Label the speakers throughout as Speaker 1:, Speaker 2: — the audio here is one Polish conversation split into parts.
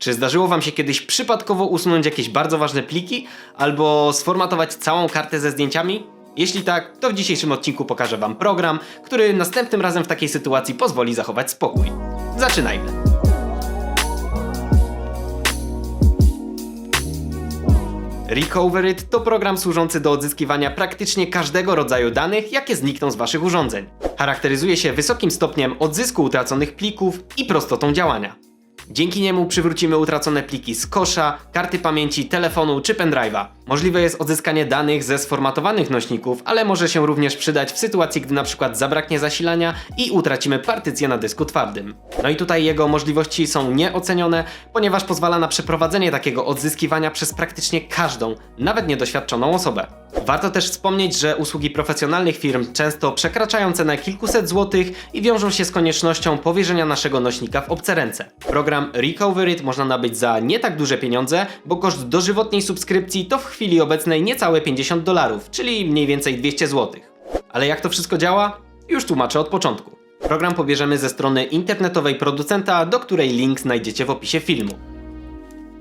Speaker 1: Czy zdarzyło wam się kiedyś przypadkowo usunąć jakieś bardzo ważne pliki albo sformatować całą kartę ze zdjęciami? Jeśli tak, to w dzisiejszym odcinku pokażę wam program, który następnym razem w takiej sytuacji pozwoli zachować spokój. Zaczynajmy! Recoverit to program służący do odzyskiwania praktycznie każdego rodzaju danych, jakie znikną z waszych urządzeń. Charakteryzuje się wysokim stopniem odzysku utraconych plików i prostotą działania. Dzięki niemu przywrócimy utracone pliki z kosza, karty pamięci, telefonu czy pendrive'a. Możliwe jest odzyskanie danych ze sformatowanych nośników, ale może się również przydać w sytuacji, gdy np. zabraknie zasilania i utracimy partycję na dysku twardym. No i tutaj jego możliwości są nieocenione, ponieważ pozwala na przeprowadzenie takiego odzyskiwania przez praktycznie każdą, nawet niedoświadczoną osobę. Warto też wspomnieć, że usługi profesjonalnych firm często przekraczają cenę kilkuset złotych i wiążą się z koniecznością powierzenia naszego nośnika w obce ręce. Program Recoverit można nabyć za nie tak duże pieniądze, bo koszt dożywotniej subskrypcji to w chwili obecnej niecałe $50, czyli mniej więcej 200 zł. Ale jak to wszystko działa? Już tłumaczę od początku. Program pobierzemy ze strony internetowej producenta, do której link znajdziecie w opisie filmu.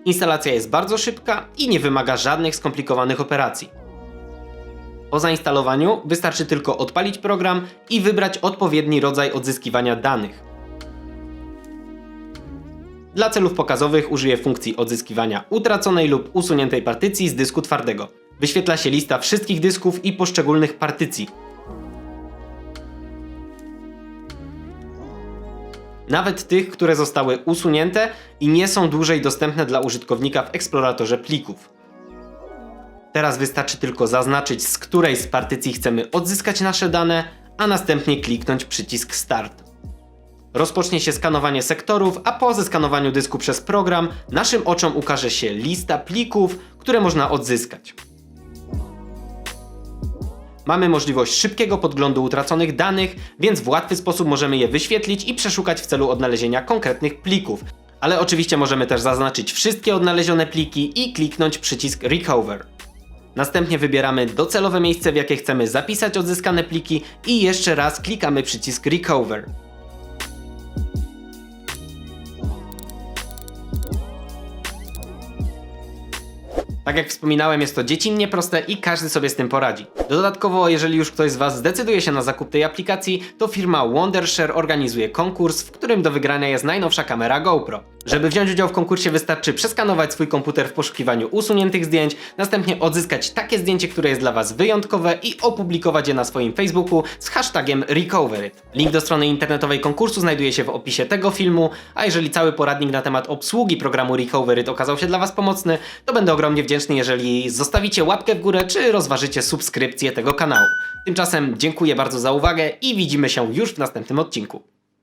Speaker 1: Instalacja jest bardzo szybka i nie wymaga żadnych skomplikowanych operacji. Po zainstalowaniu wystarczy tylko odpalić program i wybrać odpowiedni rodzaj odzyskiwania danych. Dla celów pokazowych użyję funkcji odzyskiwania utraconej lub usuniętej partycji z dysku twardego. Wyświetla się lista wszystkich dysków i poszczególnych partycji. Nawet tych, które zostały usunięte i nie są dłużej dostępne dla użytkownika w eksploratorze plików. Teraz wystarczy tylko zaznaczyć, z której z partycji chcemy odzyskać nasze dane, a następnie kliknąć przycisk Start. Rozpocznie się skanowanie sektorów, a po zeskanowaniu dysku przez program naszym oczom ukaże się lista plików, które można odzyskać. Mamy możliwość szybkiego podglądu utraconych danych, więc w łatwy sposób możemy je wyświetlić i przeszukać w celu odnalezienia konkretnych plików. Ale oczywiście możemy też zaznaczyć wszystkie odnalezione pliki i kliknąć przycisk Recover. Następnie wybieramy docelowe miejsce, w jakie chcemy zapisać odzyskane pliki i jeszcze raz klikamy przycisk Recover. Tak jak wspominałem, jest to dziecinnie proste i każdy sobie z tym poradzi. Dodatkowo, jeżeli już ktoś z was zdecyduje się na zakup tej aplikacji, to firma Wondershare organizuje konkurs, w którym do wygrania jest najnowsza kamera GoPro. Żeby wziąć udział w konkursie, wystarczy przeskanować swój komputer w poszukiwaniu usuniętych zdjęć, następnie odzyskać takie zdjęcie, które jest dla was wyjątkowe i opublikować je na swoim Facebooku z hashtagiem Recoverit. Link do strony internetowej konkursu znajduje się w opisie tego filmu, a jeżeli cały poradnik na temat obsługi programu Recoverit okazał się dla was pomocny, to będę ogromnie wdzięczny, jeżeli zostawicie łapkę w górę, czy rozważycie subskrypcję tego kanału. Tymczasem dziękuję bardzo za uwagę i widzimy się już w następnym odcinku.